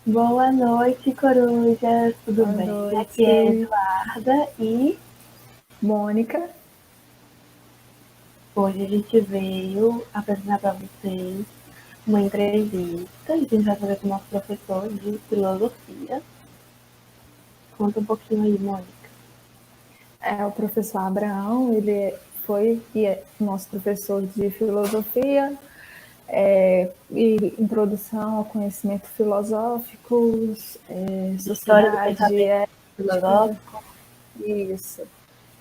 Boa noite, corujas. Tudo Boa bem? Aqui é noite, Eduarda e Mônica. hoje a gente veio apresentar para vocês uma entrevista. A gente vai fazer com o nosso professor de filosofia. Conta um pouquinho aí, Mônica. É o professor Abraão, ele foi e é nosso professor de filosofia e introdução ao conhecimento filosófico, História do sociedade, pensamento ética, filosófico. isso.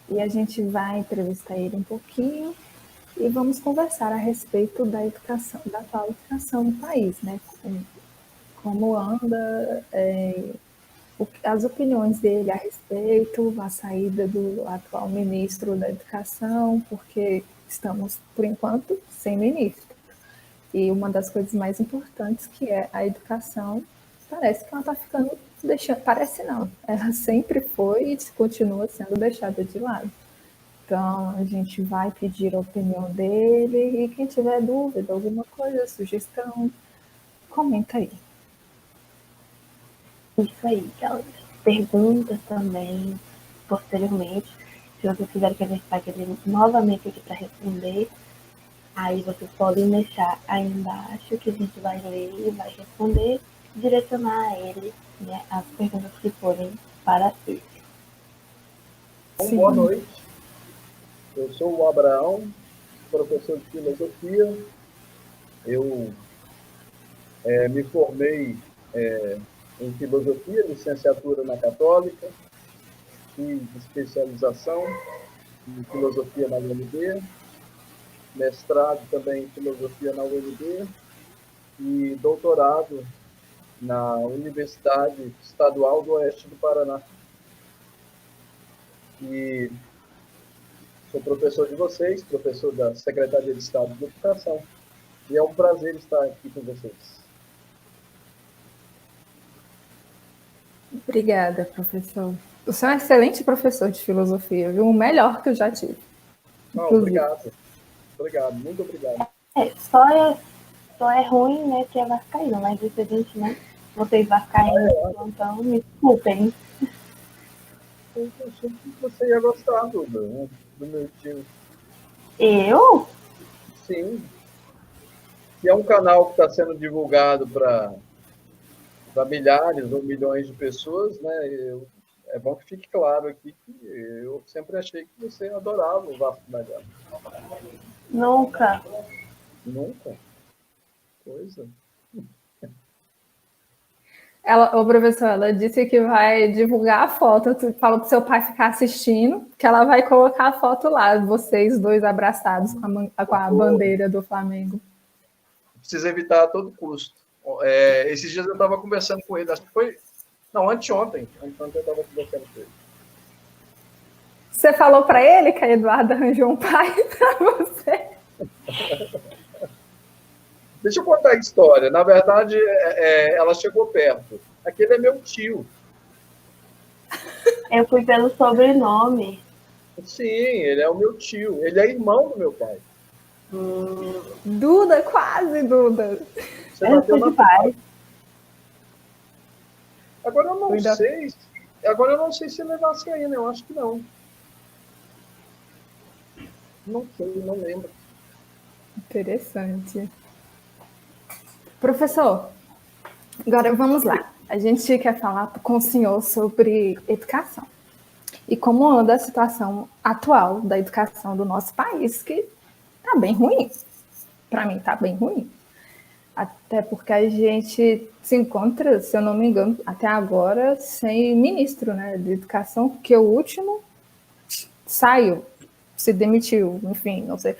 E a gente vai entrevistar ele um pouquinho e vamos conversar a respeito da educação, da atual educação no país, né? Como anda, as opiniões dele a respeito, a saída do atual ministro da Educação, porque estamos, por enquanto, sem ministro. E uma das coisas mais importantes, que é a educação, parece que ela está ficando deixando, parece não, ela sempre foi e continua sendo deixada de lado. Então, a gente vai pedir a opinião dele e quem tiver dúvida, alguma coisa, sugestão, comenta aí. Isso aí, galera. Perguntas também, posteriormente. Se vocês quiserem que a gente pague novamente aqui para responder, aí vocês podem deixar aí embaixo que a gente vai ler e vai responder, direcionar a ele, né, as perguntas que forem para ele. Bom, boa Sim, noite. Eu sou o Abraão, professor de filosofia. Eu me formei em filosofia, licenciatura na Católica, fiz especialização em filosofia na UNB, mestrado também em filosofia na UNB e doutorado na Universidade Estadual do Oeste do Paraná. E sou professor de vocês, professor da Secretaria de Estado de Educação. E é um prazer estar aqui com vocês. obrigada, professor. O senhor é um excelente professor de filosofia, viu? O melhor que eu já tive, Não, inclusive. obrigado. Obrigado, muito obrigado. Só é ruim, né, que é vascaíno, mas isso a gente, né, vocês vascaínos de plantão, me desculpem. Eu achei que você ia gostar do meu time. Eu? Sim, se é um canal que está sendo divulgado para milhares ou milhões de pessoas, né? É bom que fique claro aqui que eu sempre achei que você adorava o Vasco da Gama. Nunca. Nunca? Coisa. Ô professor, ela disse que vai divulgar a foto. Tu falou pro seu pai ficar assistindo, que ela vai colocar a foto lá, vocês dois abraçados com a bandeira do Flamengo. Precisa evitar a todo custo. Esses dias eu estava conversando com ele, acho que foi. Não, anteontem. Anteontem eu estava conversando com ele. Você falou para ele que a Eduarda arranjou um pai para você? Deixa eu contar a história. Na verdade, ela chegou perto. Aquele é meu tio. Eu fui pelo sobrenome. Sim, ele é o meu tio. Ele é irmão do meu pai. Duda, quase Duda. Você Eu bateu fui na de paz. Agora eu não Cuida. sei. Agora eu não sei se ele é vascaíno, eu acho que não. Não sei, não lembro. Interessante. Professor, agora vamos lá. A gente quer falar com o senhor sobre educação. E como anda a situação atual da educação do nosso país, que está bem ruim. Para mim, está bem ruim. Até porque a gente se encontra, se eu não me engano, até agora, sem ministro, né, de educação, porque o último saiu, se demitiu, enfim, não sei,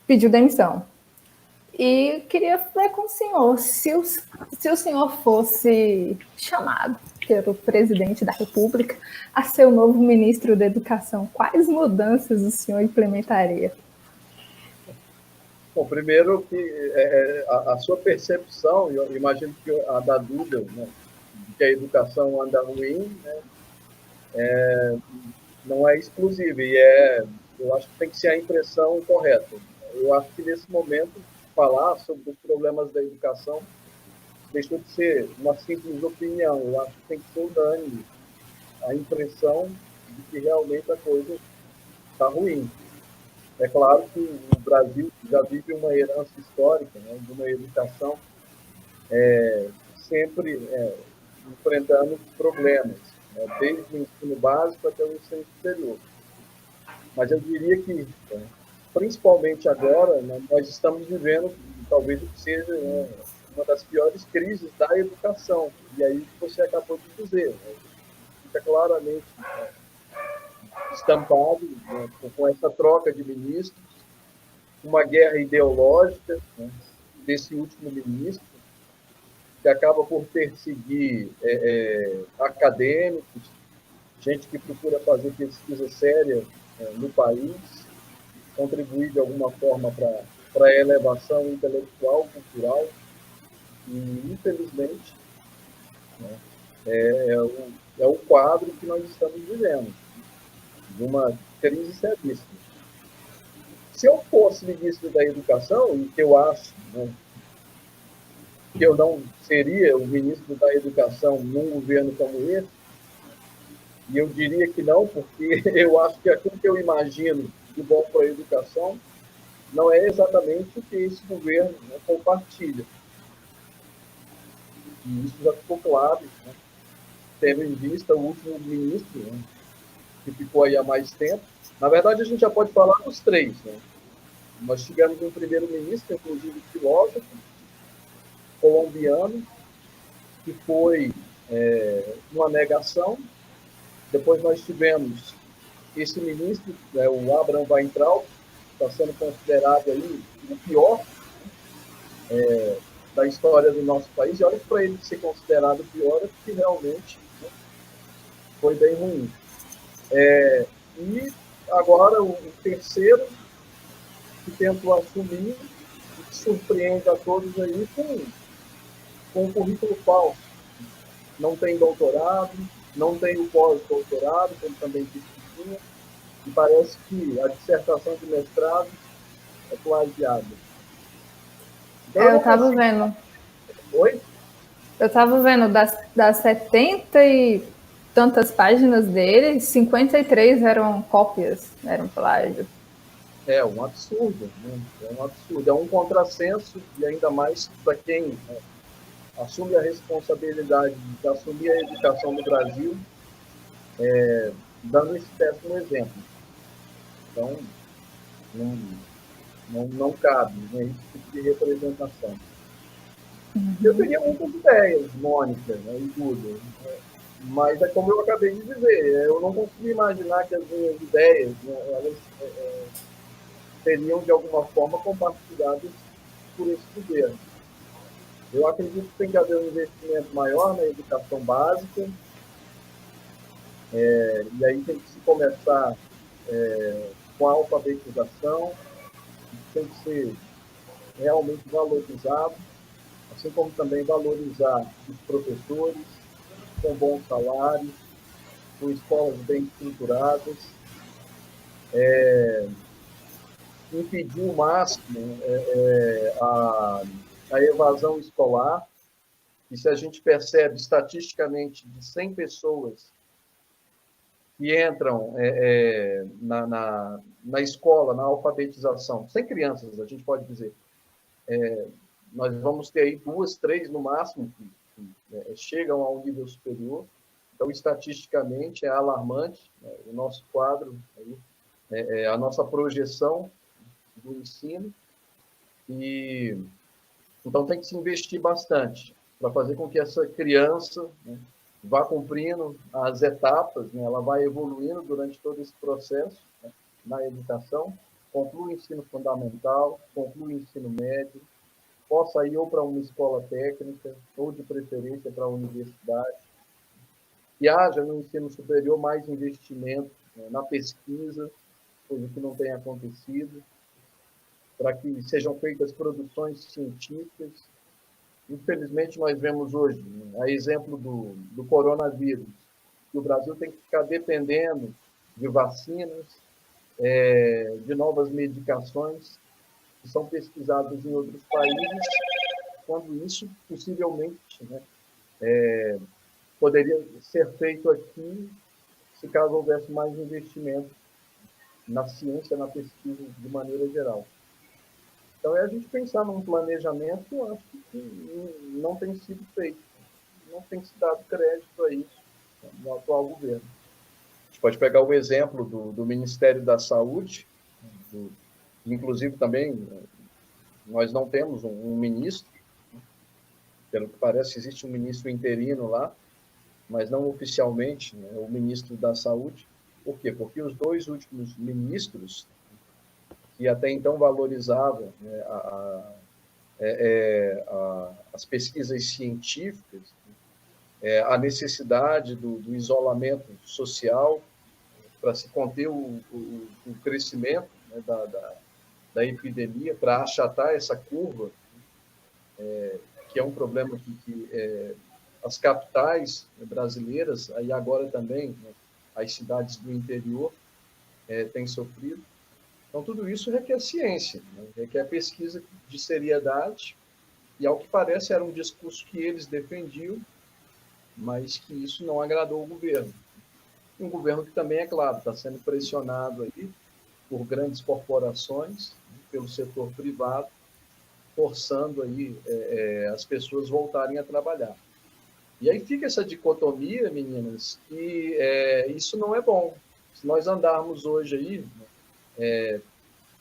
pediu demissão. E queria ver com o senhor, se o senhor fosse chamado pelo presidente da República a ser o novo ministro da Educação, quais mudanças o senhor implementaria? Bom, primeiro que a sua percepção, eu imagino que a da Duda, né, de que a educação anda ruim, né, não é exclusiva. Eu acho que tem que ser a impressão correta. Eu acho que nesse momento falar sobre os problemas da educação deixou de ser uma simples opinião. Eu acho que tem que ser unânime a impressão de que realmente a coisa está ruim. É claro que o Brasil já vive uma herança histórica, né, de uma educação sempre enfrentando problemas, né, desde o ensino básico até o ensino superior. Mas eu diria que, principalmente agora, né, nós estamos vivendo talvez o que seja uma das piores crises da educação. E aí você acabou de dizer, né, fica claramente estampado, né, com essa troca de ministros, uma guerra ideológica, né, desse último ministro, que acaba por perseguir acadêmicos, gente que procura fazer pesquisa séria no país, contribuir de alguma forma para a elevação intelectual, cultural, e, infelizmente, né, é o quadro que nós estamos vivendo, de uma crise seríssima. Se eu fosse ministro da Educação, e que eu acho, né, que eu não seria o ministro da Educação num governo como esse, e eu diria que não, porque eu acho que aquilo que eu imagino de bom para a educação não é exatamente o que esse governo, né, compartilha. E isso já ficou claro, né, tendo em vista o último ministro, né, que ficou aí há mais tempo. Na verdade, a gente já pode falar dos três. Né? Nós tivemos um primeiro-ministro, inclusive filósofo, colombiano, que foi uma negação. Depois nós tivemos esse ministro, né, o Abraham Weintraub, que está sendo considerado aí o pior da história do nosso país. E olha que para ele ser considerado o pior é porque realmente, né, foi bem ruim. E agora o terceiro, que tentou assumir, e que surpreende a todos aí com um currículo falso. Não tem doutorado, não tem o pós-doutorado, como também disse que tinha, e parece que a dissertação de mestrado é plagiada. Então, eu estava vendo. Oi? Eu estava vendo das 70 e tantas páginas dele, 53 eram cópias, eram plágio. É um absurdo, né? É um absurdo. É um contrassenso, e ainda mais para quem, né, assume a responsabilidade de assumir a educação no Brasil, dando esse péssimo exemplo. Então, não cabe, né, esse tipo de representação. Eu teria muitas ideias, Mônica, né, e Duda, mas é como eu acabei de dizer, eu não consigo imaginar que as minhas ideias, né, elas seriam de alguma forma compartilhadas por esse governo. Eu acredito que tem que haver um investimento maior na educação básica, e aí tem que se começar com a alfabetização, tem que ser realmente valorizado, assim como também valorizar os professores com bons salários, com escolas bem estruturadas, impedir o máximo a evasão escolar, e se a gente percebe estatisticamente de 100 pessoas que entram na escola, na alfabetização, 100 crianças, a gente pode dizer, nós vamos ter aí 2, 3 no máximo que chegam ao nível superior. Então, estatisticamente, é alarmante, né, o nosso quadro, aí, a nossa projeção do ensino. E então tem que se investir bastante para fazer com que essa criança, né, vá cumprindo as etapas, né, ela vai evoluindo durante todo esse processo, né, na educação, conclua o ensino fundamental, conclua o ensino médio, possa ir ou para uma escola técnica, ou de preferência para a universidade, e haja no ensino superior mais investimento, né, na pesquisa, coisa que não tem acontecido, para que sejam feitas produções científicas. Infelizmente, nós vemos hoje, né, a exemplo do coronavírus, que o Brasil tem que ficar dependendo de vacinas, de novas medicações, que são pesquisadas em outros países, quando isso possivelmente, né, poderia ser feito aqui se caso houvesse mais investimento na ciência, na pesquisa, de maneira geral. Então, é a gente pensar num planejamento que eu acho que não tem sido feito, não tem se dado crédito a isso no atual governo. A gente pode pegar o exemplo do Ministério da Saúde, inclusive também nós não temos um ministro, pelo que parece existe um ministro interino lá, mas não oficialmente, né, o ministro da Saúde. Por quê? Porque os dois últimos ministros, que até então valorizavam, né, as pesquisas científicas, a necessidade do isolamento social para se conter o crescimento, né, da epidemia, para achatar essa curva, que é um problema que as capitais brasileiras, aí agora também, né, as cidades do interior têm sofrido. Então, tudo isso requer ciência, né, requer pesquisa de seriedade, e, ao que parece, era um discurso que eles defendiam, mas que isso não agradou o governo. Um governo que também, é claro, está sendo pressionado aí por grandes corporações, pelo setor privado, forçando aí as pessoas voltarem a trabalhar. E aí fica essa dicotomia, meninas, que isso não é bom. Se nós andarmos hoje aí,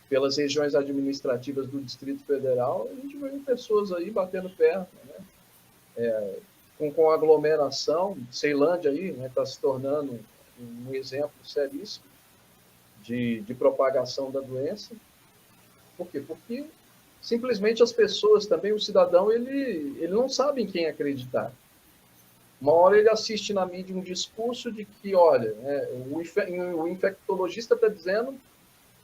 pelas regiões administrativas do Distrito Federal, a gente vê pessoas aí batendo perna, né? Com aglomeração. Ceilândia aí, né, está se tornando um exemplo seríssimo de propagação da doença. Por quê? Porque simplesmente as pessoas também, o cidadão, ele não sabe em quem acreditar. Uma hora ele assiste na mídia um discurso de que, olha, né, o infectologista está dizendo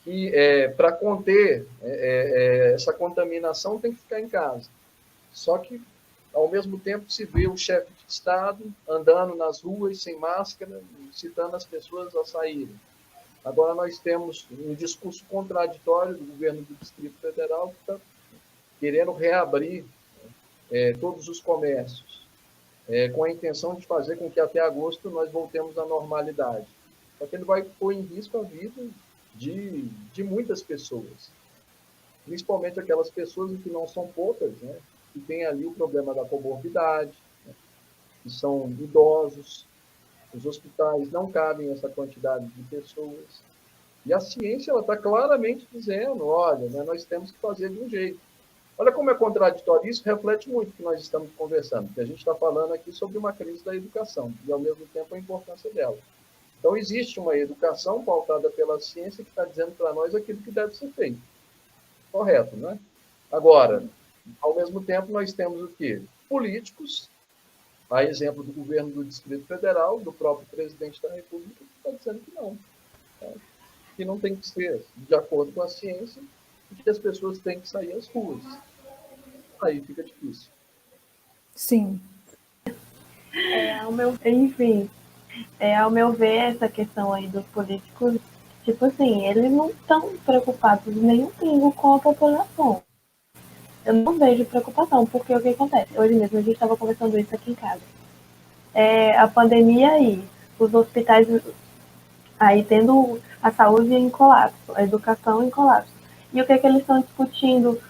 que para conter essa contaminação tem que ficar em casa. Só que, ao mesmo tempo, se vê o chefe de Estado andando nas ruas sem máscara, incitando as pessoas a saírem. Agora nós temos um discurso contraditório do governo do Distrito Federal que está querendo reabrir todos os comércios, com a intenção de fazer com que até agosto nós voltemos à normalidade. Só que ele vai pôr em risco a vida de muitas pessoas, principalmente aquelas pessoas que não são poucas, né, que têm ali o problema da comorbidade, né, que são idosos. Os hospitais não cabem essa quantidade de pessoas. E a ciência está claramente dizendo, olha, né, nós temos que fazer de um jeito. Olha como é contraditório. Isso reflete muito o que nós estamos conversando, porque a gente está falando aqui sobre uma crise da educação e, ao mesmo tempo, a importância dela. Então, existe uma educação pautada pela ciência que está dizendo para nós aquilo que deve ser feito. Correto, não é? Agora, ao mesmo tempo, nós temos o quê? Políticos, a exemplo do governo do Distrito Federal, do próprio presidente da República, que está dizendo que não. Tá? Que não tem que ser de acordo com a ciência e que as pessoas têm que sair às ruas. Aí fica difícil. Sim. Enfim, ao meu ver, essa questão aí dos políticos, tipo assim, eles não estão preocupados nem um pingo com a população. Eu não vejo preocupação, porque o que acontece? Hoje mesmo a gente estava conversando isso aqui em casa. A pandemia aí, os hospitais aí tendo a saúde em colapso, a educação em colapso. E o que eles estão discutindo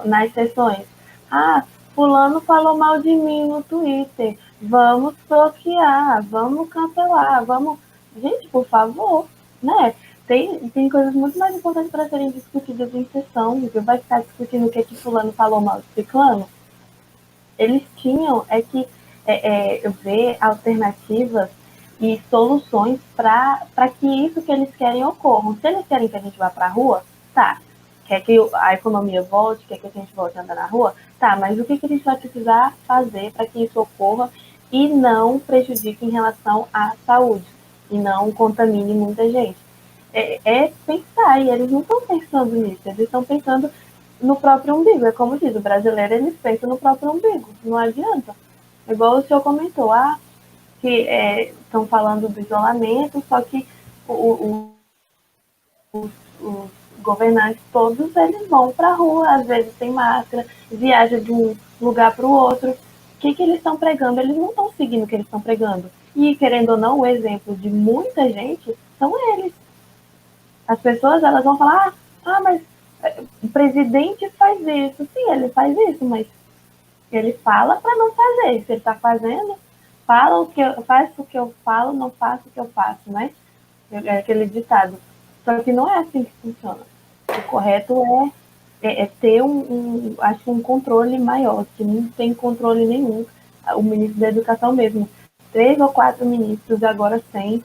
nas sessões? Ah, fulano falou mal de mim no Twitter, vamos bloquear, vamos cancelar, vamos... Gente, por favor, né? Tem coisas muito mais importantes para serem discutidas em sessão, porque vai ficar discutindo o que fulano falou mal de ciclano. Eles tinham que ver alternativas e soluções para que isso que eles querem ocorra. Se eles querem que a gente vá para a rua, tá. Quer que a economia volte, quer que a gente volte a andar na rua, tá. Mas o que a gente vai precisar fazer para que isso ocorra e não prejudique em relação à saúde e não contamine muita gente? Pensar, e eles não estão pensando nisso, eles estão pensando no próprio umbigo. É como diz, o brasileiro, eles pensam no próprio umbigo, não adianta. Igual o senhor comentou, que estão falando do isolamento, só que os governantes, todos eles vão para a rua, às vezes sem máscara, viajam de um lugar para o outro. O que eles estão pregando? Eles não estão seguindo o que eles estão pregando. E, querendo ou não, o exemplo de muita gente são eles. As pessoas, elas vão falar, mas o presidente faz isso. Sim, ele faz isso, mas ele fala para não fazer. Se ele está fazendo, faz o que eu falo, não faço o que eu faço, né? É aquele ditado. Só que não é assim que funciona. O correto é ter acho um controle maior, que não tem controle nenhum. O ministro da Educação mesmo. 3 ou 4 ministros agora sem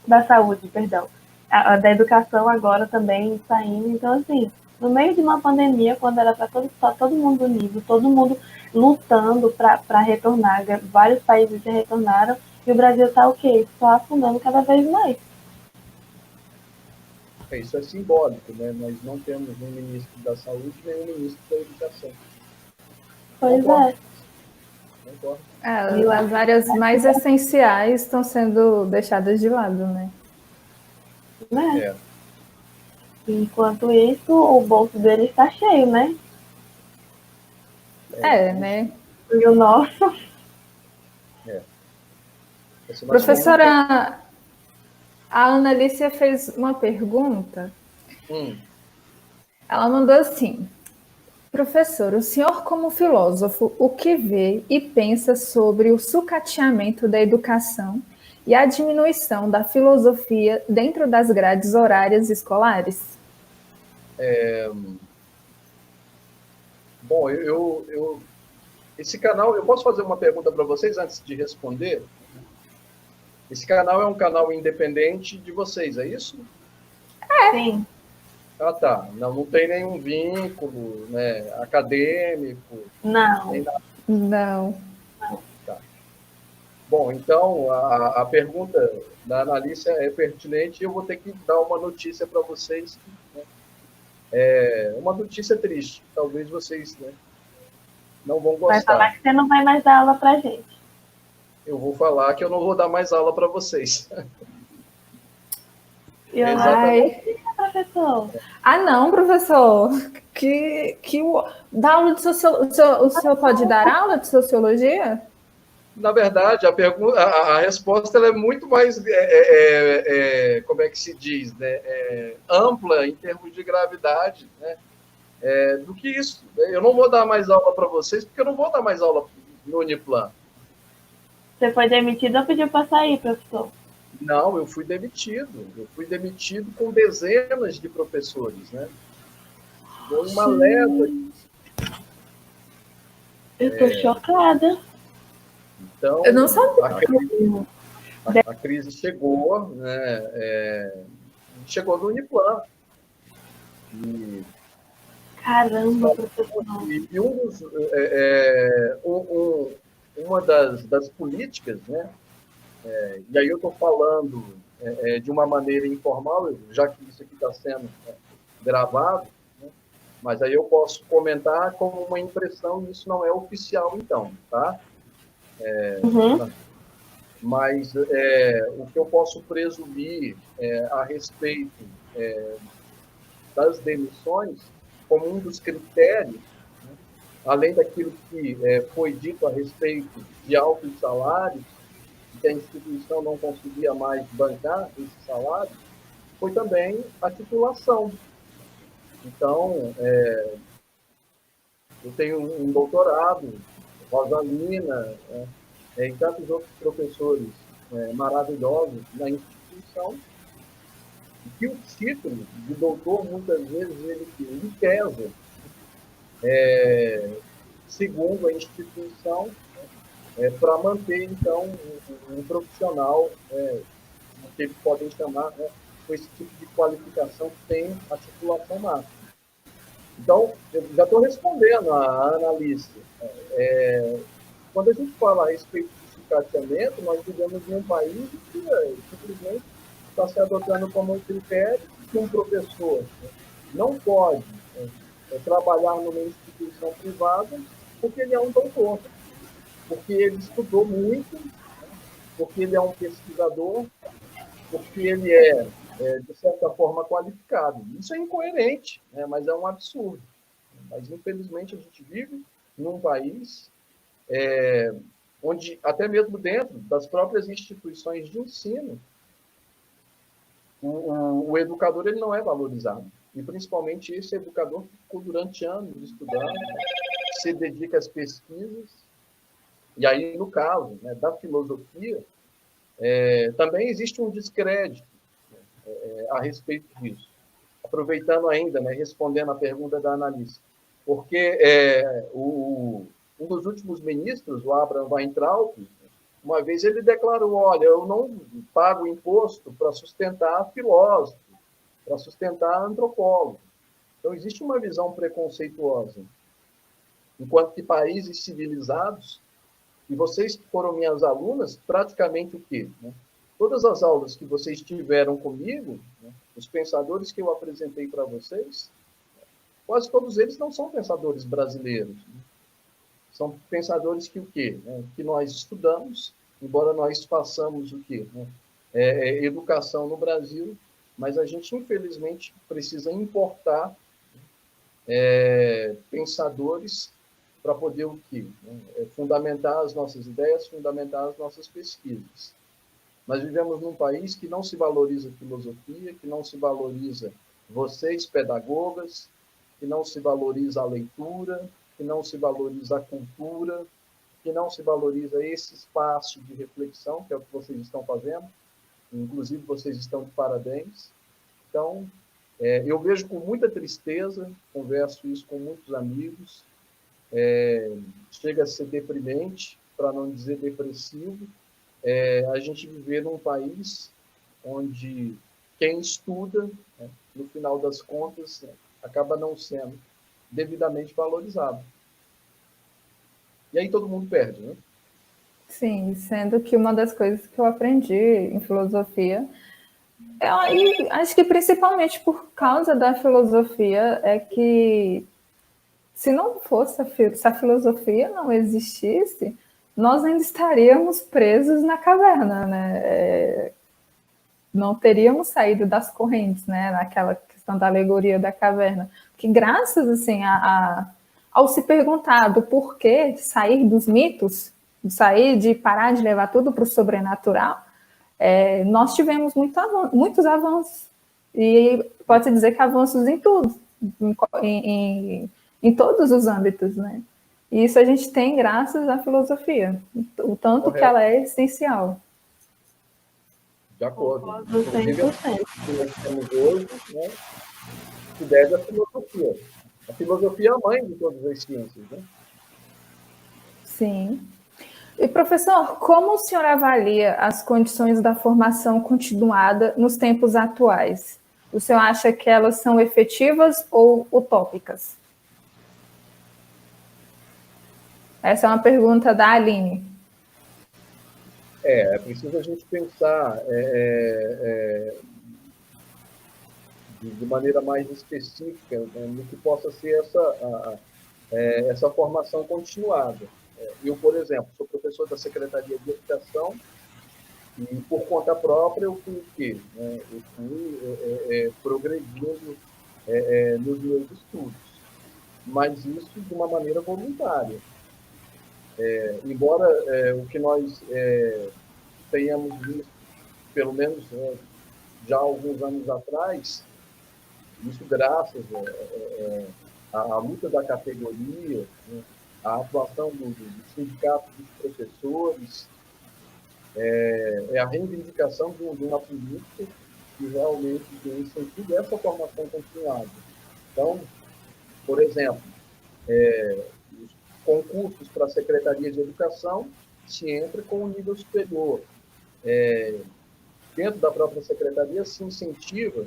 da saúde, perdão. Da educação agora também saindo. Então, assim, no meio de uma pandemia, quando era para todo mundo unido, todo mundo lutando para retornar, vários países já retornaram, e o Brasil está o quê? Só afundando cada vez mais. Isso é simbólico, né? Nós não temos nem ministro da saúde, nem ministro da educação. Pois Concordo. é. Concordo. As áreas mais essenciais estão sendo deixadas de lado, né? É. Enquanto isso, o bolso dele está cheio, né? Né? E o nosso. Professora, a Ana Alicia fez uma pergunta. Ela mandou assim: professor, o senhor como filósofo, o que vê e pensa sobre o sucateamento da educação e a diminuição da filosofia dentro das grades horárias escolares? Bom, esse canal, eu posso fazer uma pergunta para vocês antes de responder? Esse canal é um canal independente de vocês, é isso? Sim. Ah, tá. Não tem nenhum vínculo, né, acadêmico? Não. Nem nada. Não. Tá. Bom, então, a pergunta da Analícia é pertinente e eu vou ter que dar uma notícia para vocês. Né? É uma notícia triste. Talvez vocês, né, não vão gostar. Vai falar que você não vai mais dar aula para a gente. Eu vou falar que eu não vou dar mais aula para vocês. Exatamente, professor. Não, professor. Dá aula de sociologia. O senhor pode dar aula de sociologia? Na verdade, a resposta ela é muito mais, como é que se diz, né? Ampla em termos de gravidade, né? Do que isso. Eu não vou dar mais aula para vocês, porque eu não vou dar mais aula no Uniplan. Você foi demitido ou pediu para sair, professor? Não, eu fui demitido. Eu fui demitido com dezenas de professores, né? Foi uma leva. Eu estou chocada. Então, eu não sabia. A crise chegou, né? Chegou no Uniplan. Caramba, professor. E uma das políticas, né? E aí eu estou falando de uma maneira informal, já que isso aqui está sendo gravado, né? Mas aí eu posso comentar como uma impressão, e isso não é oficial, então, tá? Mas o que eu posso presumir a respeito das demissões, como um dos critérios, né? Além daquilo que foi dito a respeito de altos salários, que a instituição não conseguia mais bancar esse salário, foi também a titulação. Então, eu tenho um doutorado, Rosalina, e tantos outros professores maravilhosos na instituição, que o título de doutor, muitas vezes, ele pesa, segundo a instituição, para manter, então, um profissional, que eles podem chamar, com esse tipo de qualificação que tem a titulação máxima. Então, eu já estou respondendo a Analícia. Quando a gente fala a respeito de sucateamento, nós vivemos em um país que simplesmente está se adotando como um critério que um professor não pode trabalhar numa instituição privada porque ele é um doutor, porque ele estudou muito, porque ele é um pesquisador, porque ele é de certa forma, qualificado. Isso é incoerente, né? Mas é um absurdo. Mas, infelizmente, a gente vive num país onde, até mesmo dentro das próprias instituições de ensino, o educador ele não é valorizado. E, principalmente, esse educador que ficou durante anos estudando, se dedica às pesquisas. E aí, no caso, né, da filosofia, também existe um descrédito a respeito disso. Aproveitando ainda, né, respondendo a pergunta da analista, porque um dos últimos ministros, o Abraham Weintraub, uma vez ele declarou, olha, eu não pago imposto para sustentar filósofo, para sustentar antropólogo. Então, existe uma visão preconceituosa. Enquanto que países civilizados, e vocês que foram minhas alunas, praticamente o quê? Né? Todas as aulas que vocês tiveram comigo, né, os pensadores que eu apresentei para vocês, quase todos eles não são pensadores brasileiros. Né? São pensadores que o quê? Né? Que nós estudamos, embora nós façamos o quê? Né? Educação no Brasil, mas a gente, infelizmente, precisa importar pensadores para poder o quê? Fundamentar as nossas ideias, fundamentar as nossas pesquisas. Nós vivemos num país que não se valoriza a filosofia, que não se valoriza vocês, pedagogas, que não se valoriza a leitura, que não se valoriza a cultura, que não se valoriza esse espaço de reflexão, que é o que vocês estão fazendo. Inclusive, vocês estão de parabéns. Então, eu vejo com muita tristeza, converso isso com muitos amigos, chega a ser deprimente, para não dizer depressivo, a gente viver num país onde quem estuda, né, no final das contas, acaba não sendo devidamente valorizado. E aí todo mundo perde, né? Sim, sendo que uma das coisas que eu aprendi em filosofia, e acho que principalmente por causa da filosofia, é que se não fosse se a filosofia não existisse, nós ainda estaríamos presos na caverna, né? Não teríamos saído das correntes, né? Naquela questão da alegoria da caverna. Que graças assim ao se perguntar do porquê sair dos mitos, de parar de levar tudo para o sobrenatural, nós tivemos muitos avanços. E pode-se dizer que avanços em tudo, em todos os âmbitos, né? E isso a gente tem graças à filosofia, o tanto Correto. Que ela é essencial. De acordo. Concordo 100%. Que nós temos hoje, né, se deve à filosofia. A filosofia é a mãe de todas as ciências, né? Sim. E, professor, como o senhor avalia as condições da formação continuada nos tempos atuais? O senhor acha que elas são efetivas ou utópicas? Essa é uma pergunta da Aline. É preciso a gente pensar de maneira mais específica, né, no que possa ser essa formação continuada. Eu, por exemplo, sou professor da Secretaria de Educação e, por conta própria, eu fui o quê? Eu fui progredindo nos meus estudos, mas isso de uma maneira voluntária. Embora o que nós tenhamos visto, pelo menos já há alguns anos atrás, isso graças à luta da categoria, né, à atuação do sindicato dos professores, a reivindicação de uma política que realmente tem sentido essa formação continuada. Então, por exemplo, os concursos para a Secretaria de Educação se entra com o nível superior. Dentro da própria secretaria se incentiva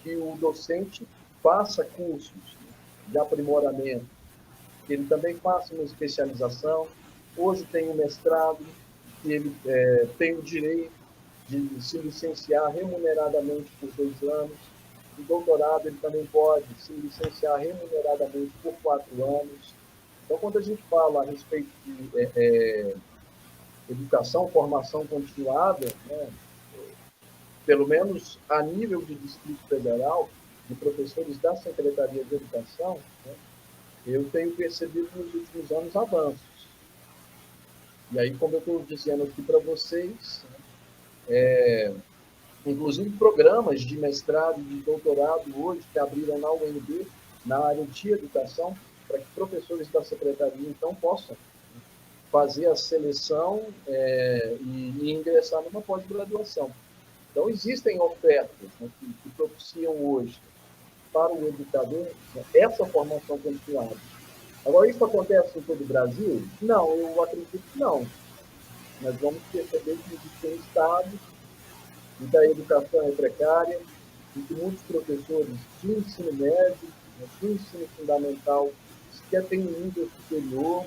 que o docente faça cursos de aprimoramento, que ele também faça uma especialização. Hoje tem um mestrado, que ele tem o direito de se licenciar remuneradamente por 2 anos. O doutorado ele também pode se licenciar remuneradamente por 4 anos. Então, quando a gente fala a respeito de educação, formação continuada, né, pelo menos a nível de Distrito Federal, de professores da Secretaria de Educação, né, eu tenho percebido nos últimos anos avanços. E aí, como eu estou dizendo aqui para vocês, inclusive programas de mestrado e de doutorado hoje que abriram na UNB, na área de educação, para que professores da secretaria, então, possam fazer a seleção e ingressar numa pós-graduação. Então, existem ofertas, né, que propiciam hoje para o educador, né, essa formação continuada. Agora, isso acontece em todo o Brasil? Não, eu acredito que não. Nós vamos perceber que existem estados em que a educação é precária, em que muitos professores de ensino médio, de ensino fundamental, sequer têm um nível superior,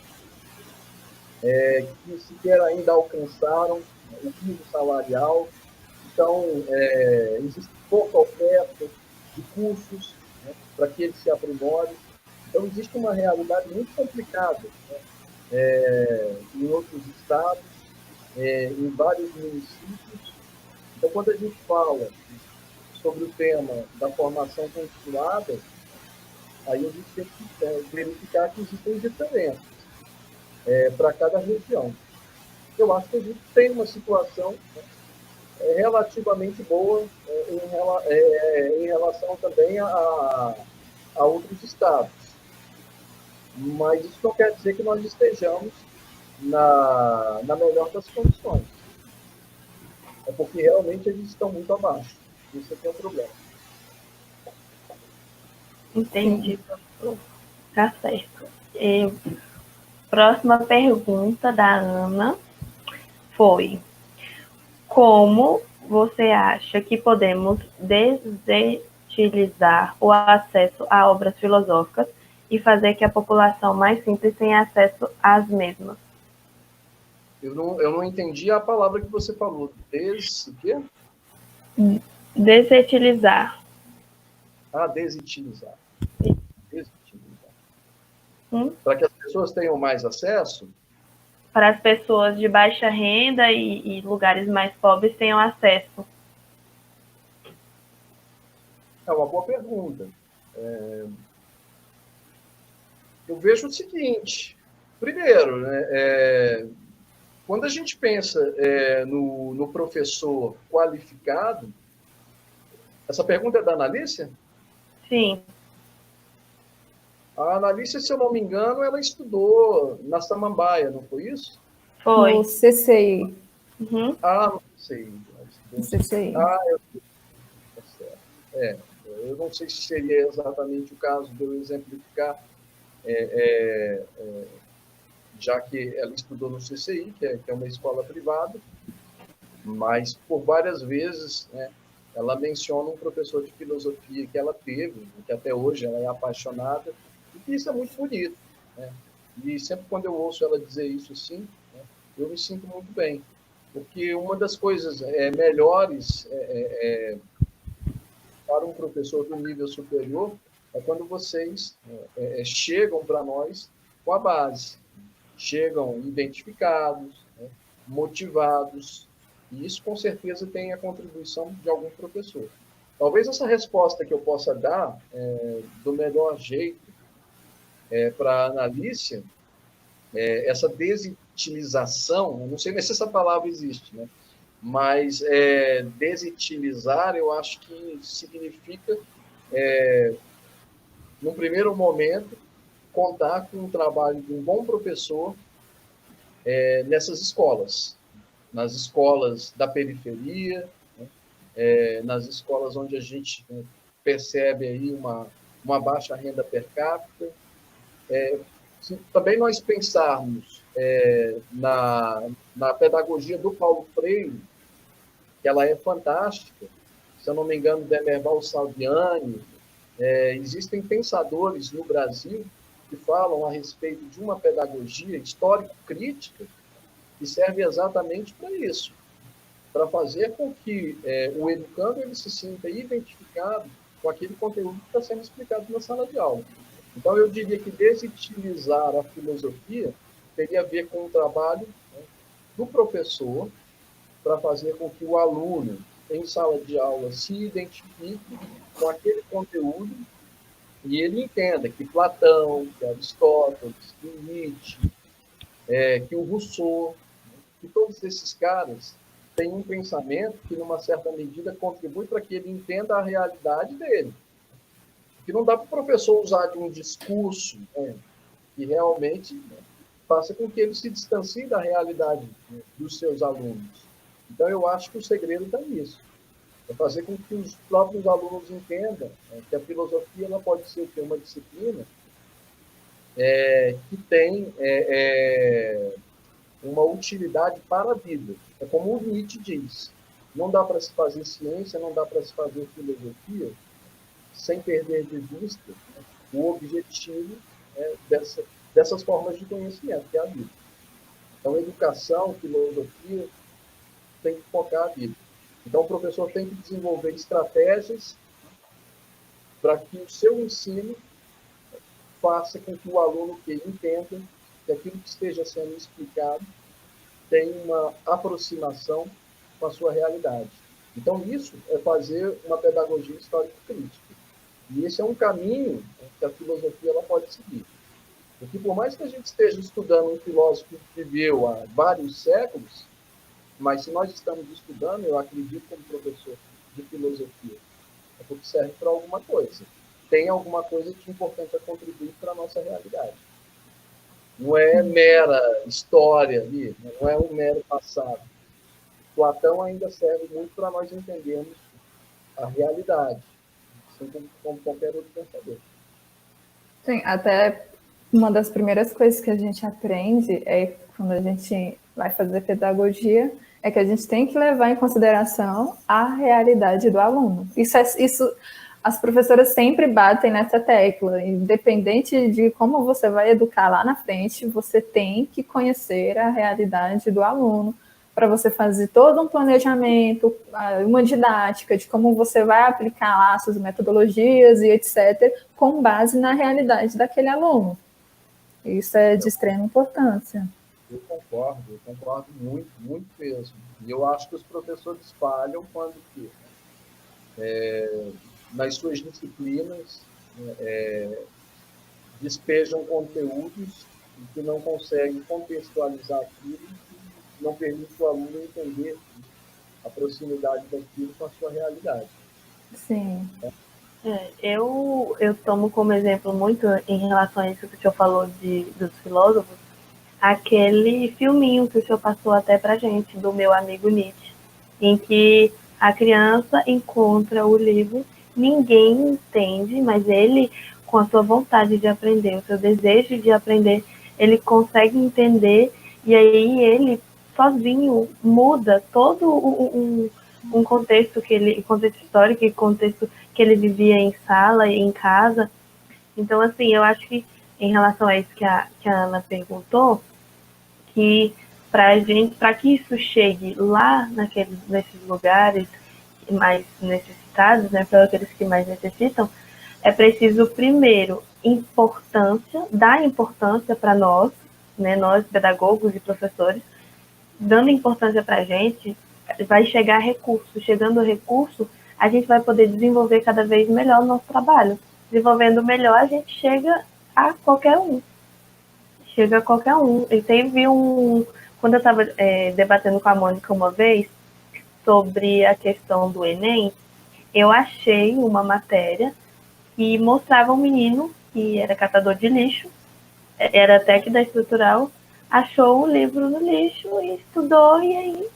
que sequer ainda alcançaram o piso salarial. Então, existe pouca oferta de cursos, né, para que eles se aprimorem. Então, existe uma realidade muito complicada, né, em outros estados, em vários municípios. Então, quando a gente fala sobre o tema da formação continuada, aí a gente tem que verificar que existem diferenças para cada região. Eu acho que a gente tem uma situação, né, relativamente boa em relação também a outros estados. Mas isso não quer dizer que nós estejamos na melhor das condições. É porque realmente eles estão muito abaixo. Isso aqui é um problema. Entendi, professor. Tá certo. Próxima pergunta da Ana foi: como você acha que podemos desutilizar o acesso a obras filosóficas e fazer que a população mais simples tenha acesso às mesmas? Eu não entendi a palavra que você falou. O quê? Desutilizar. Desutilizar. Desutilizar. Para que as pessoas tenham mais acesso? Para as pessoas de baixa renda e lugares mais pobres tenham acesso. É uma boa pergunta. Eu vejo o seguinte. Primeiro, né, quando a gente pensa no professor qualificado, essa pergunta é da Analícia? Sim. A Analícia, se eu não me engano, ela estudou na Samambaia, não foi isso? Foi. No CCI. Uhum. Não sei. No CCI. Eu sei. Tá certo. Eu não sei se seria exatamente o caso de eu exemplificar, já que ela estudou no CCI, que é uma escola privada, mas por várias vezes, né, ela menciona um professor de filosofia que ela teve, que até hoje ela é apaixonada, e que isso é muito bonito, né? E sempre quando eu ouço ela dizer isso assim, né, eu me sinto muito bem, porque uma das coisas melhores para um professor do nível superior é quando vocês chegam para nós com a base, chegam identificados, né, motivados, e isso com certeza tem a contribuição de algum professor. Talvez essa resposta que eu possa dar do melhor jeito para a Analícia, essa desutilização, eu não sei nem se essa palavra existe, né? Mas desutilizar, eu acho que significa, num primeiro momento, contar com o trabalho de um bom professor nessas escolas, nas escolas da periferia, né? Nas escolas onde a gente percebe aí uma baixa renda per capita. Se também nós pensarmos na pedagogia do Paulo Freire, que ela é fantástica, se eu não me engano, Demerval Salviani, existem pensadores no Brasil que falam a respeito de uma pedagogia histórico-crítica que serve exatamente para isso, para fazer com que o educando ele se sinta identificado com aquele conteúdo que está sendo explicado na sala de aula. Então, eu diria que desutilizar a filosofia teria a ver com o trabalho, né, do professor para fazer com que o aluno em sala de aula, se identifique com aquele conteúdo e ele entenda que Platão, que Aristóteles, que Nietzsche, que o Rousseau, que todos esses caras têm um pensamento que, numa certa medida, contribui para que ele entenda a realidade dele. Que não dá para o professor usar de um discurso, né, que realmente, né, faça com que ele se distancie da realidade, né, dos seus alunos. Então, eu acho que o segredo está nisso. É fazer com que os próprios alunos entendam, né, que a filosofia ela pode ser uma disciplina que tem uma utilidade para a vida. É como o Nietzsche diz, não dá para se fazer ciência, não dá para se fazer filosofia sem perder de vista, né, o objetivo, né, dessas formas de conhecimento, que é a vida. Então, educação, filosofia, tem que focar a vida. Então, o professor tem que desenvolver estratégias para que o seu ensino faça com que o aluno que entenda que aquilo que esteja sendo explicado tem uma aproximação com a sua realidade. Então, isso é fazer uma pedagogia histórico-crítica. E esse é um caminho que a filosofia ela pode seguir. Porque, por mais que a gente esteja estudando um filósofo que viveu há vários séculos, mas se nós estamos estudando, eu acredito como professor de filosofia, é porque serve para alguma coisa. Tem alguma coisa de importante a contribuir para a nossa realidade. Não é mera história ali, não é um mero passado. Platão ainda serve muito para nós entendermos a realidade, assim como qualquer outro pensador. Sim, até uma das primeiras coisas que a gente aprende é quando a gente vai fazer pedagogia, é que a gente tem que levar em consideração a realidade do aluno. Isso as professoras sempre batem nessa tecla, independente de como você vai educar lá na frente, você tem que conhecer a realidade do aluno, para você fazer todo um planejamento, uma didática de como você vai aplicar lá suas metodologias e etc., com base na realidade daquele aluno. Isso é de extrema importância. Eu concordo muito, muito mesmo. E eu acho que os professores falham quando nas suas disciplinas, despejam conteúdos que não conseguem contextualizar aquilo, que não permite o aluno entender a proximidade daquilo com a sua realidade. Sim. Eu tomo como exemplo muito em relação a isso que o senhor falou dos filósofos, aquele filminho que o senhor passou até pra gente, do meu amigo Nietzsche, em que a criança encontra o livro, ninguém entende, mas ele, com a sua vontade de aprender, o seu desejo de aprender, ele consegue entender, e aí ele sozinho muda todo um contexto contexto histórico e contexto que ele vivia em sala e em casa. Então, assim, eu acho que em relação a isso que a Ana perguntou, que para que isso chegue lá nesses lugares mais necessitados, né, para aqueles que mais necessitam, é preciso, primeiro, dar importância para nós, né, nós pedagogos e professores, dando importância para a gente, vai chegar recurso. Chegando o recurso, a gente vai poder desenvolver cada vez melhor o nosso trabalho. Desenvolvendo melhor, a gente chega a qualquer um. E teve quando eu estava debatendo com a Mônica uma vez sobre a questão do Enem, eu achei uma matéria que mostrava um menino que era catador de lixo, era técnico da estrutural, achou um livro no lixo e estudou, e aí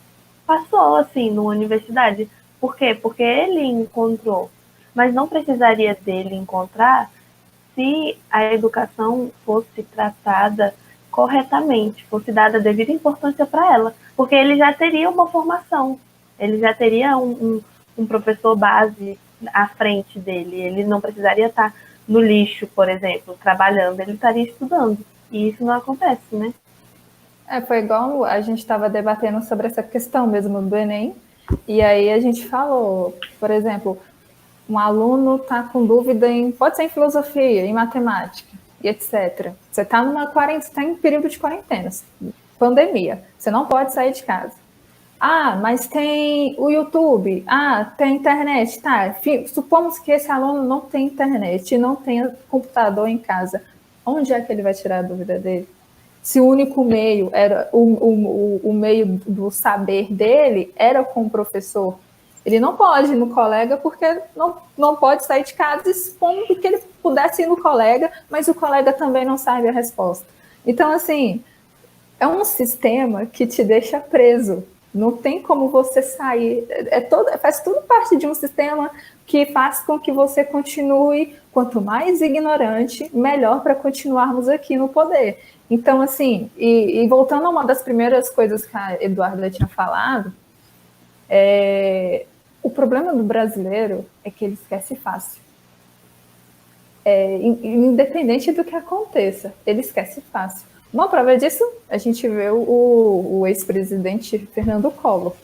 passou, assim, numa universidade. Por quê? Porque ele encontrou. Mas não precisaria dele encontrar se a educação fosse tratada corretamente, fosse dada a devida importância para ela. Porque ele já teria uma formação, ele já teria um professor base à frente dele. Ele não precisaria estar no lixo, por exemplo, trabalhando, ele estaria estudando. E isso não acontece, né? Foi igual a gente estava debatendo sobre essa questão mesmo do Enem, e aí a gente falou, por exemplo, um aluno está com dúvida pode ser em filosofia, em matemática, e etc. Você está em período de quarentena, pandemia, você não pode sair de casa. Ah, mas tem o YouTube, tem internet, tá? Supomos que esse aluno não tem internet, não tem computador em casa. Onde é que ele vai tirar a dúvida dele? Se o único meio era o meio do saber dele era com o professor, ele não pode ir no colega porque não pode sair de casa, expondo que ele pudesse ir no colega, mas o colega também não sabe a resposta. Então, assim, é um sistema que te deixa preso. Não tem como você sair. Faz tudo parte de um sistema que faz com que você continue, quanto mais ignorante, melhor para continuarmos aqui no poder. Então, assim, e voltando a uma das primeiras coisas que a Eduarda tinha falado, o problema do brasileiro é que ele esquece fácil. Independente do que aconteça, ele esquece fácil. Uma prova disso, a gente vê o ex-presidente Fernando Collor.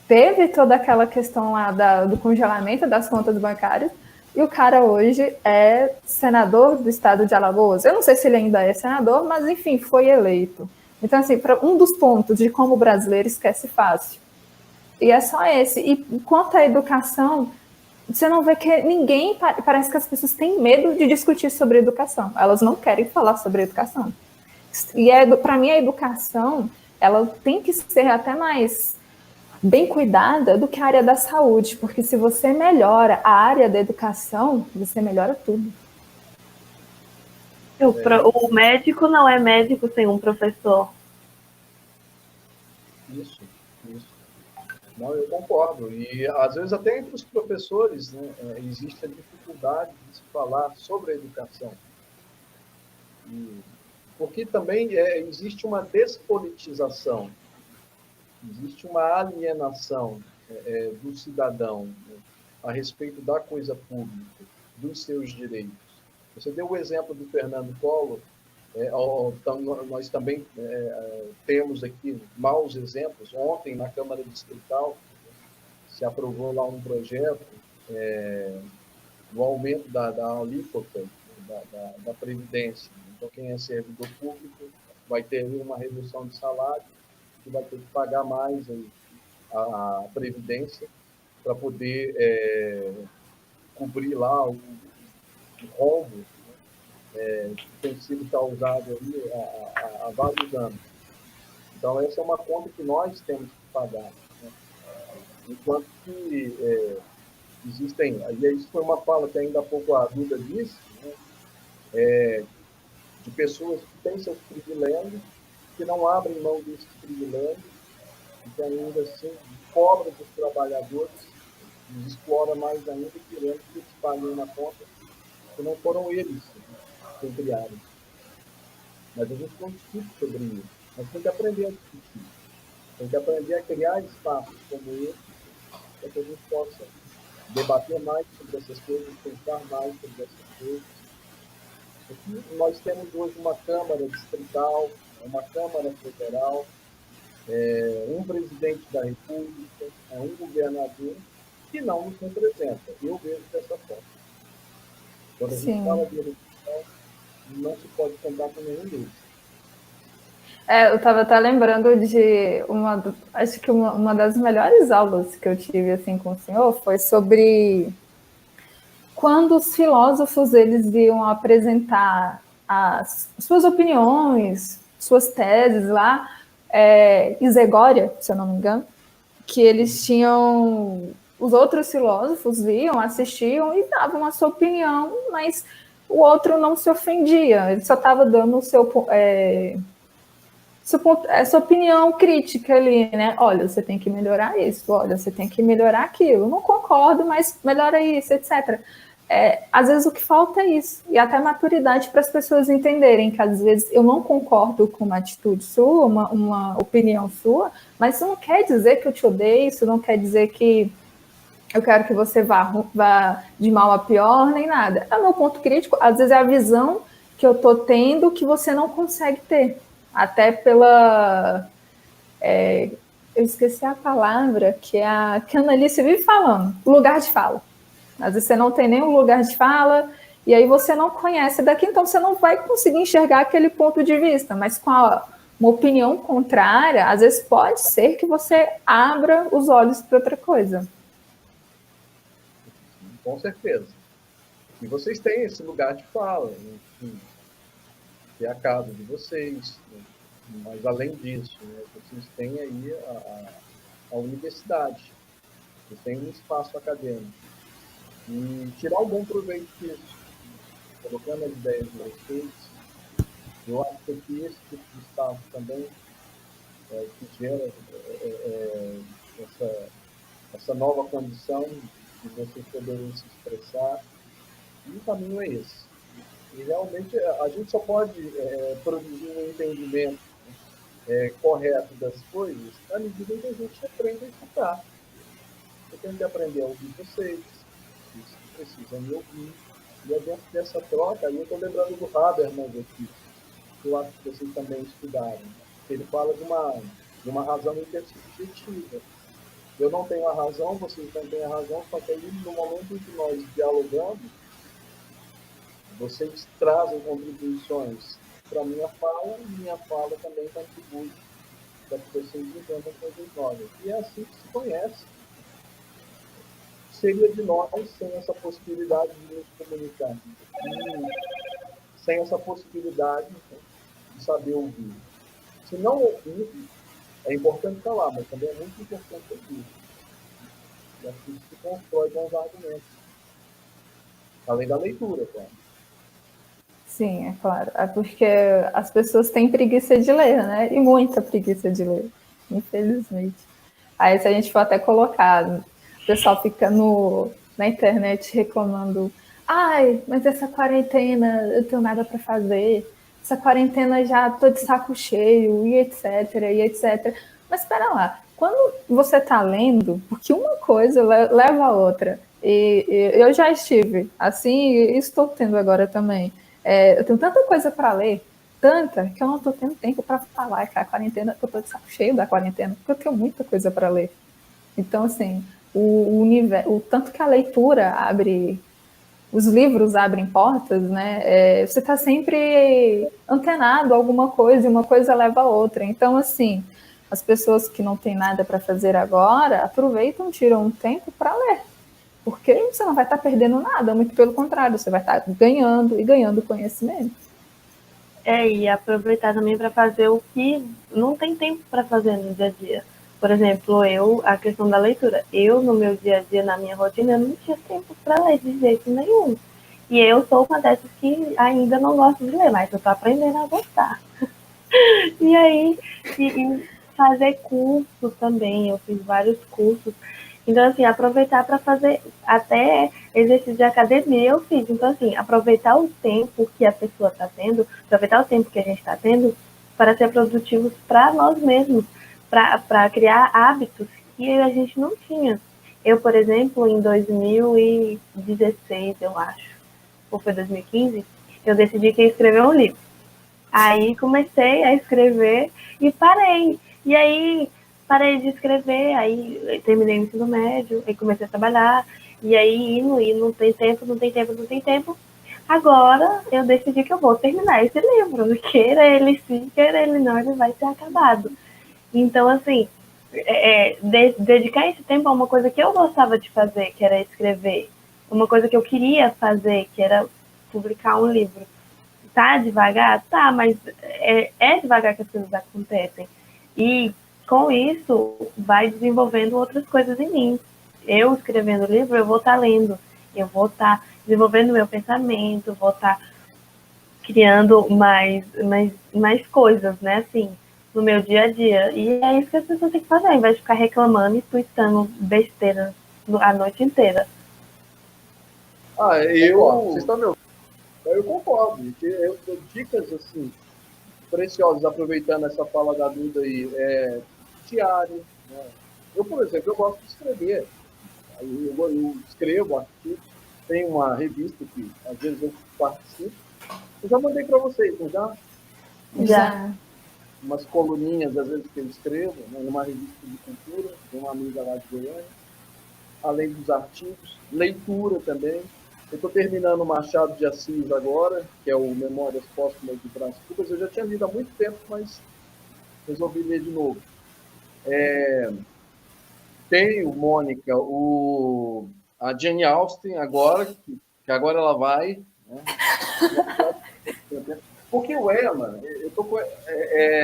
Teve toda aquela questão lá do congelamento das contas bancárias, e o cara hoje é senador do estado de Alagoas. Eu não sei se ele ainda é senador, mas enfim, foi eleito. Então, assim, um dos pontos de como o brasileiro esquece fácil. E é só esse. E quanto à educação, você não vê que ninguém, parece que as pessoas têm medo de discutir sobre educação. Elas não querem falar sobre educação. E para mim a educação, ela tem que ser até mais bem cuidada do que a área da saúde, porque se você melhora a área da educação, você melhora tudo. O médico não é médico sem um professor. Isso. Não, eu concordo. E, às vezes, até entre os professores, né, existe a dificuldade de se falar sobre a educação. Porque também existe uma despolitização, existe uma alienação do cidadão, né, a respeito da coisa pública, dos seus direitos. Você deu o exemplo do Fernando Collor, nós também temos aqui maus exemplos. Ontem, na Câmara Distrital, se aprovou lá um projeto do aumento da alíquota da Previdência. Então, quem é servidor público vai ter uma redução de salário e vai ter que pagar mais a Previdência para poder cobrir lá o rombo que tem sido causado ali há vários anos. Então, essa é uma conta que nós temos que pagar. Né? Enquanto que existem... E isso foi uma fala que ainda há pouco a Duda disse, né? De pessoas que têm seus privilégios, que não abrem mão desses privilégios, e que ainda assim cobra dos trabalhadores, os explora mais ainda, querendo que eles paguem uma conta que não foram eles que criaram. Mas a gente não discute sobre isso. Nós temos que aprender a discutir. Tem que aprender a criar espaços como esse, para que a gente possa debater mais sobre essas coisas, pensar mais sobre essas coisas. Aqui nós temos hoje uma Câmara Distrital, uma Câmara Federal, um presidente da República, um governador, que não nos representa. Eu vejo dessa forma. Quando a gente fala de educação, não se pode contar com nenhum deles. Eu estava até lembrando de acho que uma das melhores aulas que eu tive assim com o senhor foi sobre quando os filósofos eles iam apresentar as suas opiniões, suas teses lá, Isegória, se eu não me engano, que eles tinham, os outros filósofos iam, assistiam e davam a sua opinião, mas o outro não se ofendia, ele só estava dando essa opinião crítica ali, né? Olha, você tem que melhorar isso, olha, você tem que melhorar aquilo. Não concordo, mas melhora isso, etc. Às vezes o que falta é isso, e até maturidade para as pessoas entenderem que às vezes eu não concordo com uma atitude sua, uma opinião sua, mas isso não quer dizer que eu te odeio, isso não quer dizer que eu quero que você vá de mal a pior, nem nada. É o meu ponto crítico, às vezes é a visão que eu estou tendo que você não consegue ter. Até pela... eu esqueci a palavra que a Annalice vive falando, lugar de fala. Às vezes você não tem nenhum lugar de fala, e aí você não conhece daqui, então você não vai conseguir enxergar aquele ponto de vista, mas com a uma opinião contrária, às vezes pode ser que você abra os olhos para outra coisa. Com certeza. E vocês têm esse lugar de fala, enfim, que é a casa de vocês, né? Mas além disso, né, vocês têm aí a universidade, vocês têm um espaço acadêmico. E tirar um bom proveito disso, colocando as ideias de vocês. Eu acho que aqui esse tipo de espaço também que gera essa nova condição de vocês poderem se expressar. E o caminho é esse. E realmente a gente só pode produzir um entendimento correto das coisas à medida que a gente aprende a escutar. Eu tenho que aprender a ouvir vocês precisam me ouvir. E é dentro dessa troca, aí eu estou lembrando do Habermas aqui, que eu acho que vocês também estudaram. Ele fala de uma razão intersubjetiva. Eu não tenho a razão, vocês não têm a razão, só que aí no momento em que nós dialogamos, vocês trazem contribuições para a minha fala, e minha fala também contribui para que vocês entendam coisas novas. E é assim que se conhece. Seria de nós sem essa possibilidade de nos comunicar. E sem essa possibilidade de saber ouvir. Se não ouvir, é importante falar, mas também é muito importante ouvir. E assim se constrói bons argumentos. Além da leitura, claro. Sim, é claro. É porque as pessoas têm preguiça de ler, né? E muita preguiça de ler, infelizmente. Aí se a gente for até colocar, o pessoal fica na internet reclamando, ai, mas essa quarentena eu tenho nada para fazer, essa quarentena já tô de saco cheio, e etc, e etc. Mas espera lá, quando você está lendo, porque uma coisa leva a outra, e eu já estive assim, e estou tendo agora também. Eu tenho tanta coisa para ler, tanta, que eu não estou tendo tempo para falar que a quarentena, eu estou de saco cheio da quarentena, porque eu tenho muita coisa para ler. Então, assim, o tanto que a leitura abre, os livros abrem portas, né? Você está sempre antenado a alguma coisa e uma coisa leva a outra. Então, assim, as pessoas que não têm nada para fazer agora aproveitam, tiram um tempo para ler. Porque você não vai estar perdendo nada, muito pelo contrário, você vai estar ganhando e ganhando conhecimento. E aproveitar também para fazer o que não tem tempo para fazer no dia a dia. Por exemplo, a questão da leitura. Eu, no meu dia a dia, na minha rotina, eu não tinha tempo para ler de jeito nenhum. E eu sou uma dessas que ainda não gosto de ler, mas eu estou aprendendo a gostar. E aí, e fazer cursos também, eu fiz vários cursos. Então, assim, aproveitar para fazer até exercício de academia eu fiz. Então, assim, aproveitar o tempo que a pessoa está tendo, aproveitar o tempo que a gente está tendo para ser produtivos para nós mesmos, para criar hábitos que a gente não tinha. Eu, por exemplo, em 2016, eu acho, ou foi 2015, eu decidi que ia escrever um livro. Aí comecei a escrever e parei. E aí parei de escrever, aí terminei o ensino médio, aí comecei a trabalhar, e aí não tem tempo, não tem tempo, não tem tempo. Agora eu decidi que eu vou terminar esse livro, queira ele sim, queira ele não, ele vai ser acabado. Então, assim, dedicar esse tempo a uma coisa que eu gostava de fazer, que era escrever, uma coisa que eu queria fazer, que era publicar um livro. Tá devagar? Tá, mas é devagar que as coisas acontecem. E com isso, vai desenvolvendo outras coisas em mim. Eu escrevendo o livro, eu vou estar lendo, eu vou estar desenvolvendo meu pensamento, vou estar criando mais coisas, né, assim, no meu dia a dia. E é isso que as pessoas têm que fazer, ao invés de ficar reclamando e tweetando besteira a noite inteira. Vocês estão me ouvindo? Eu concordo. Eu dou dicas assim, preciosas, aproveitando essa fala da Duda aí, diário. Né? Eu, por exemplo, eu gosto de escrever. Eu escrevo artigos, tem uma revista que às vezes eu participo. Eu já mandei para vocês, não já? Já. Umas coluninhas, às vezes, que eu escrevo, né, numa revista de cultura, de uma amiga lá de Goiânia. Além dos artigos, leitura também. Eu estou terminando o Machado de Assis agora, que é o Memórias Póstumas de Brás Cubas. Eu já tinha lido há muito tempo, mas resolvi ler de novo. Tem o Mônica, a Jane Austen agora, que agora ela vai, né? Porque o Emma,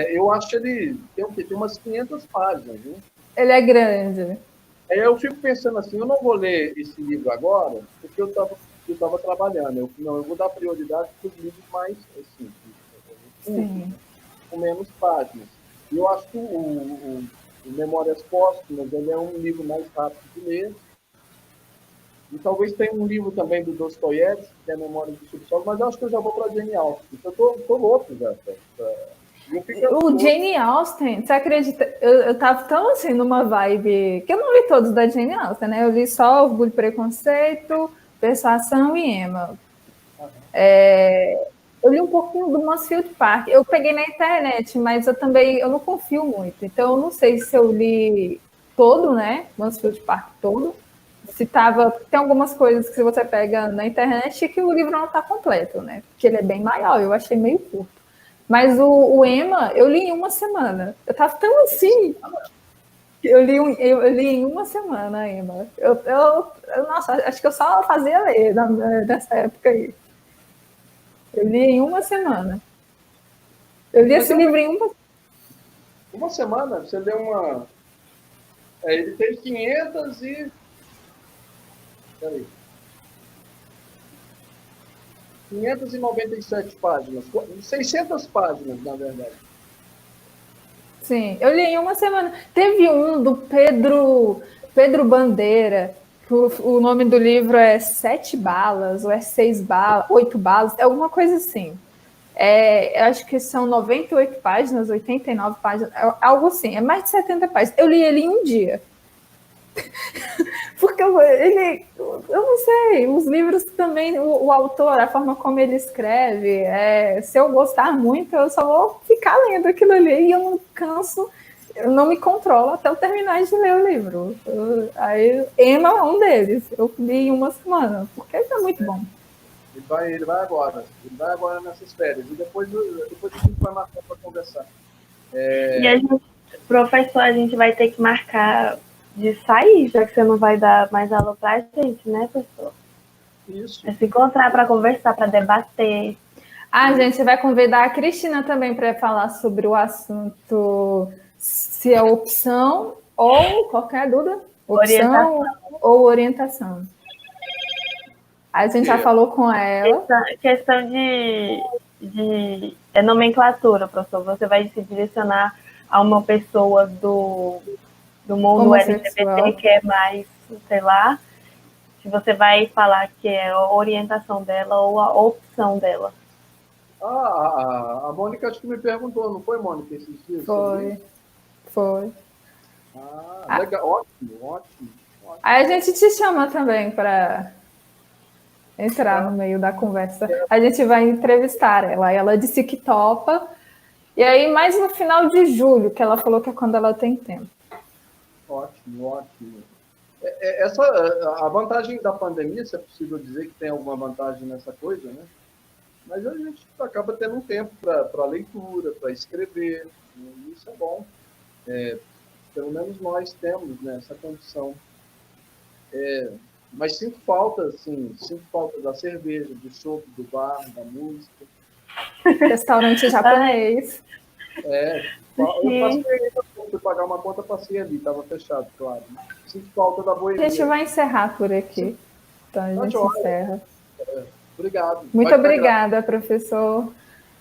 eu acho que ele tem o quê? Tem umas 500 páginas, né? Ele é grande. Aí eu fico pensando assim, eu não vou ler esse livro agora, porque eu estava trabalhando. Eu vou dar prioridade para os livros mais, assim, curtos, com menos páginas. E eu acho que o Memórias Póstumas, ele é um livro mais rápido de ler. E talvez tenha um livro também do Dostoiévski, que é a Memória do Subsolo, mas eu acho que eu já vou para a Jane Austen. Eu tô louco já. O Jane Austen, você acredita? Eu tava tão assim numa vibe que eu não li todos da Jane Austen, né? Eu li só Orgulho e Preconceito, Persuasão e Emma. Eu li um pouquinho do Mansfield Park. Eu peguei na internet, mas eu não confio muito. Então, eu não sei se eu li todo, né? Mansfield Park todo. Se tava, tem algumas coisas que você pega na internet que o livro não está completo, né? Porque ele é bem maior, eu achei meio curto. Mas o Emma, eu li em uma semana. Eu tava tão assim. Eu li em uma semana, Emma. Nossa, acho que eu só fazia ler nessa época aí. Eu li em uma semana. Eu li esse livro em uma semana. Você leu uma... ele tem 500 e... Peraí. 597 páginas. 600 páginas, na verdade. Sim, eu li em uma semana. Teve um do Pedro Bandeira, que o nome do livro é 7 balas, ou é 6 balas, 8 balas, é alguma coisa assim. Eu acho que são 98 páginas, 89 páginas, algo assim, é mais de 70 páginas. Eu li ele em um dia. Porque eu não sei, os livros também, o autor, a forma como ele escreve, se eu gostar muito, eu só vou ficar lendo aquilo ali e eu não canso, eu não me controlo até eu terminar de ler o livro. Aí, Emma é um deles, eu li em uma semana, porque é muito bom. Ele vai agora nessas férias, e depois a gente vai marcar para conversar. E a gente, professor, a gente vai ter que marcar de sair, já que você não vai dar mais aula pra gente, né, professor? Isso. É se encontrar para conversar, para debater. Gente, você vai convidar a Cristina também para falar sobre o assunto, se é opção ou qualquer dúvida, opção ou orientação. Aí a gente já falou com ela. Questão de nomenclatura, professor. Você vai se direcionar a uma pessoa do mundo LGBT que é mais, sei lá, se você vai falar que é a orientação dela ou a opção dela. A Mônica acho que me perguntou, não foi, Mônica, esses dias? Foi. Legal, ótimo. Aí a gente te chama também para entrar no meio da conversa. A gente vai entrevistar ela. Ela disse que topa. E aí, mais no final de julho, que ela falou que é quando ela tem tempo. Ótimo. A vantagem da pandemia, se é possível dizer que tem alguma vantagem nessa coisa, né? Mas a gente acaba tendo um tempo para leitura, para escrever, e isso é bom. Pelo menos nós temos, né, essa condição. Mas sinto falta da cerveja, do chopp, do bar, da música. Restaurante japonês. Eu fui pagar uma conta, passei ali, estava fechado, claro. Sinto falta da boemia. A gente vai encerrar por aqui. Então a gente encerra. Obrigado. Muito obrigada, professor.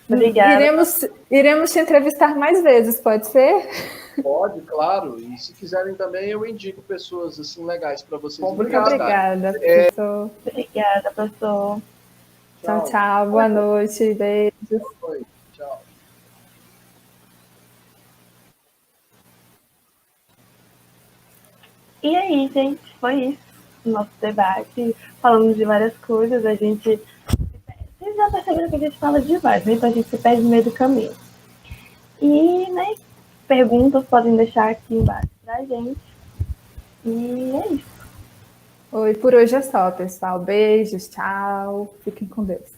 Obrigada. Iremos te entrevistar mais vezes, pode ser? Pode, claro. E se quiserem também, eu indico pessoas assim legais para vocês. Muito obrigada, professor. Obrigada, professor. Tchau. Boa noite. Beijos. Oi. Tchau. E aí, gente, foi isso. O nosso debate. Falamos de várias coisas. Vocês já perceberam que a gente fala demais, né? Então a gente se perde no meio do caminho. E, né, perguntas podem deixar aqui embaixo pra gente. E é isso. Por hoje é só, pessoal. Beijos, tchau. Fiquem com Deus.